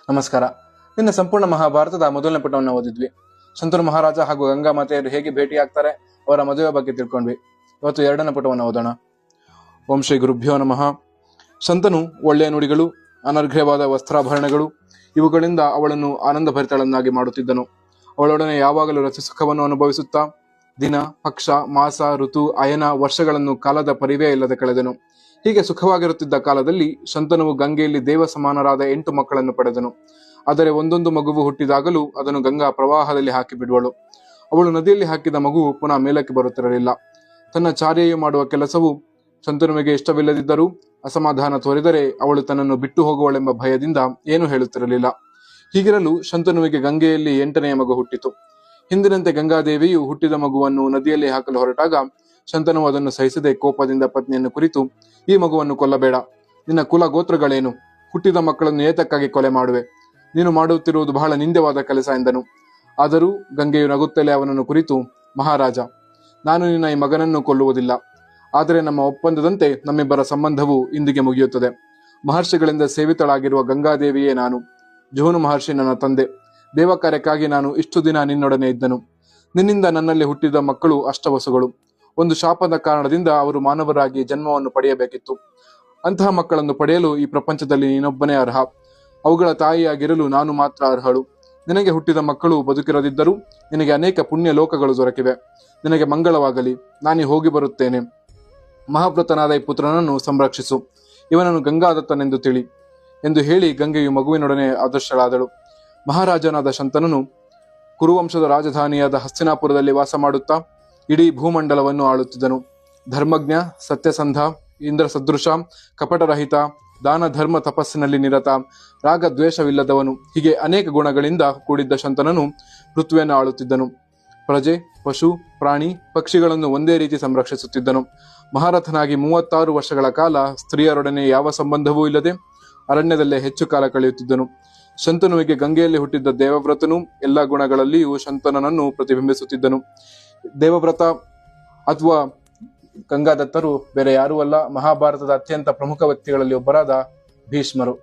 ನಮಸ್ಕಾರ. ನಿನ್ನೆ ಸಂಪೂರ್ಣ ಮಹಾಭಾರತದ ಮೊದಲನೇ ಪುಟವನ್ನು ಓದಿದ್ವಿ. ಶಂತನು ಮಹಾರಾಜ ಹಾಗೂ ಗಂಗಾ ಮಾತೆಯರು ಹೇಗೆ ಭೇಟಿಯಾಗ್ತಾರೆ, ಅವರ ಮದುವೆ ಬಗ್ಗೆ ತಿಳ್ಕೊಂಡ್ವಿ. ಇವತ್ತು ಎರಡನೇ ಪುಟವನ್ನು ಓದೋಣ. ಓಂ ಶ್ರೀ ಗುರುಭ್ಯೋ ನಮಃ. ಶಂತನು ಒಳ್ಳೆಯ ನುಡಿಗಳು, ಅನರ್ಘ್ಯವಾದ ವಸ್ತ್ರಾಭರಣಗಳು ಇವುಗಳಿಂದ ಅವಳನ್ನು ಆನಂದಭರಿತಳನ್ನಾಗಿ ಮಾಡುತ್ತಿದ್ದನು. ಅವಳೊಡನೆ ಯಾವಾಗಲೂ ರಸಸುಖವನ್ನು ಅನುಭವಿಸುತ್ತಾ ದಿನ, ಪಕ್ಷ, ಮಾಸ, ಋತು, ಅಯನ, ವರ್ಷಗಳನ್ನು ಕಾಲದ ಪರಿವೇ ಇಲ್ಲದೆ ಕಳೆದನು. ಹೀಗೆ ಸುಖವಾಗಿರುತ್ತಿದ್ದ ಕಾಲದಲ್ಲಿ ಶಂತನುವು ಗಂಗೆಯಲ್ಲಿ ದೇವ ಸಮಾನರಾದ 8 ಮಕ್ಕಳನ್ನು ಪಡೆದನು. ಆದರೆ ಒಂದೊಂದು ಮಗುವು ಹುಟ್ಟಿದಾಗಲೂ ಅದನ್ನು ಗಂಗಾ ಪ್ರವಾಹದಲ್ಲಿ ಹಾಕಿ ಬಿಡುವಳು. ಅವಳು ನದಿಯಲ್ಲಿ ಹಾಕಿದ ಮಗುವು ಪುನಃ ಮೇಲಕ್ಕೆ ಬರುತ್ತಿರಲಿಲ್ಲ. ತನ್ನ ಚಾರ್ಯೆಯು ಮಾಡುವ ಕೆಲಸವು ಶಂತನುವಿಗೆ ಇಷ್ಟವಿಲ್ಲದಿದ್ದರೂ ಅಸಮಾಧಾನ ತೋರಿದರೆ ಅವಳು ತನ್ನನ್ನು ಬಿಟ್ಟು ಹೋಗುವಳೆಂಬ ಭಯದಿಂದ ಏನೂ ಹೇಳುತ್ತಿರಲಿಲ್ಲ. ಹೀಗಿರಲು ಶಂತನುವಿಗೆ ಗಂಗೆಯಲ್ಲಿ 8ನೆಯ ಮಗು ಹುಟ್ಟಿತು. ಹಿಂದಿನಂತೆ ಗಂಗಾದೇವಿಯು ಹುಟ್ಟಿದ ಮಗುವನ್ನು ನದಿಯಲ್ಲಿ ಹಾಕಲು ಹೊರಟಾಗ ಶಂತನು ಅದನ್ನು ಸಹಿಸದೆ ಕೋಪದಿಂದ ಪತ್ನಿಯನ್ನು ಕುರಿತು, ಈ ಮಗುವನ್ನು ಕೊಲ್ಲಬೇಡ, ನಿನ್ನ ಕುಲ ಗೋತ್ರಗಳೇನು, ಹುಟ್ಟಿದ ಮಕ್ಕಳನ್ನು ಏತಕ್ಕಾಗಿ ಕೊಲೆ ಮಾಡುವೆ, ನೀನು ಮಾಡುತ್ತಿರುವುದು ಬಹಳ ನಿಂದ್ಯವಾದ ಕೆಲಸ ಎಂದನು. ಆದರೂ ಗಂಗೆಯು ನಗುತ್ತಲೇ ಅವನನ್ನು ಕುರಿತು, ಮಹಾರಾಜ, ನಾನು ನಿನ್ನ ಈ ಮಗನನ್ನು ಕೊಲ್ಲುವುದಿಲ್ಲ. ಆದರೆ ನಮ್ಮ ಒಪ್ಪಂದದಂತೆ ನಮ್ಮಿಬ್ಬರ ಸಂಬಂಧವು ಇಂದಿಗೆ ಮುಗಿಯುತ್ತದೆ. ಮಹರ್ಷಿಗಳಿಂದ ಸೇವಿತಳಾಗಿರುವ ಗಂಗಾದೇವಿಯೇ ನಾನು. ಜೋನು ಮಹರ್ಷಿ ನನ್ನ ತಂದೆ. ದೇವ ಕಾರ್ಯಕ್ಕಾಗಿ ನಾನು ಇಷ್ಟು ದಿನ ನಿನ್ನೊಡನೆ ಇದ್ದನು. ನಿನ್ನಿಂದ ನನ್ನಲ್ಲಿ ಹುಟ್ಟಿದ ಮಕ್ಕಳು ಅಷ್ಟವಸುಗಳು. ಒಂದು ಶಾಪದ ಕಾರಣದಿಂದ ಅವರು ಮಾನವರಾಗಿ ಜನ್ಮವನ್ನು ಪಡೆಯಬೇಕಿತ್ತು. ಅಂತಹ ಮಕ್ಕಳನ್ನು ಪಡೆಯಲು ಈ ಪ್ರಪಂಚದಲ್ಲಿ ನೀನೊಬ್ಬನೇ ಅರ್ಹ. ಅವುಗಳ ತಾಯಿಯಾಗಿರಲು ನಾನು ಮಾತ್ರ ಅರ್ಹಳು. ನಿನಗೆ ಹುಟ್ಟಿದ ಮಕ್ಕಳು ಬದುಕಿರದಿದ್ದರೂ ನಿನಗೆ ಅನೇಕ ಪುಣ್ಯ ಲೋಕಗಳು ದೊರಕಿವೆ. ನಿನಗೆ ಮಂಗಳವಾಗಲಿ. ನಾನೀ ಹೋಗಿ ಬರುತ್ತೇನೆ. ಮಹಾವ್ರತನಾದ ಈ ಪುತ್ರನನ್ನು ಸಂರಕ್ಷಿಸು. ಇವನನ್ನು ಗಂಗಾದತ್ತನೆಂದು ತಿಳಿ ಎಂದು ಹೇಳಿ ಗಂಗೆಯು ಮಗುವಿನೊಡನೆ ಅದೃಷ್ಟಳಾದಳು. ಮಹಾರಾಜನಾದ ಶಂತನನು ಕುರುವಂಶದ ರಾಜಧಾನಿಯಾದ ಹಸ್ತಿನಾಪುರದಲ್ಲಿ ವಾಸ ಮಾಡುತ್ತಾ ಇಡೀ ಭೂಮಂಡಲವನ್ನು ಆಳುತ್ತಿದ್ದನು. ಧರ್ಮಜ್ಞ, ಸತ್ಯಸಂಧ, ಇಂದ್ರ ಸದೃಶ, ಕಪಟರಹಿತ, ದಾನ ಧರ್ಮ ತಪಸ್ಸಿನಲ್ಲಿ ನಿರತ, ರಾಗ ದ್ವೇಷವಿಲ್ಲದವನು, ಹೀಗೆ ಅನೇಕ ಗುಣಗಳಿಂದ ಕೂಡಿದ್ದ ಶಂತನನು ಪೃಥ್ವಿಯನ್ನು ಆಳುತ್ತಿದ್ದನು. ಪ್ರಜೆ, ಪಶು, ಪ್ರಾಣಿ, ಪಕ್ಷಿಗಳನ್ನು ಒಂದೇ ರೀತಿ ಸಂರಕ್ಷಿಸುತ್ತಿದ್ದನು. ಮಹಾರಥನಾಗಿ 36 ವರ್ಷಗಳ ಕಾಲ ಸ್ತ್ರೀಯರೊಡನೆ ಯಾವ ಸಂಬಂಧವೂ ಇಲ್ಲದೆ ಅರಣ್ಯದಲ್ಲೇ ಹೆಚ್ಚು ಕಾಲ ಕಳೆಯುತ್ತಿದ್ದನು. ಶಂತನುವಿಗೆ ಗಂಗೆಯಲ್ಲಿ ಹುಟ್ಟಿದ್ದ ದೇವವ್ರತನು ಎಲ್ಲ ಗುಣಗಳಲ್ಲಿಯೂ ಶಂತನನನ್ನು ಪ್ರತಿಬಿಂಬಿಸುತ್ತಿದ್ದನು. ದೇವವ್ರತ ಅಥವಾ ಗಂಗಾದತ್ತರು ಬೇರೆ ಯಾರೂ ಅಲ್ಲ, ಮಹಾಭಾರತದ ಅತ್ಯಂತ ಪ್ರಮುಖ ವ್ಯಕ್ತಿಗಳಲ್ಲಿ ಒಬ್ಬರಾದ ಭೀಷ್ಮರು.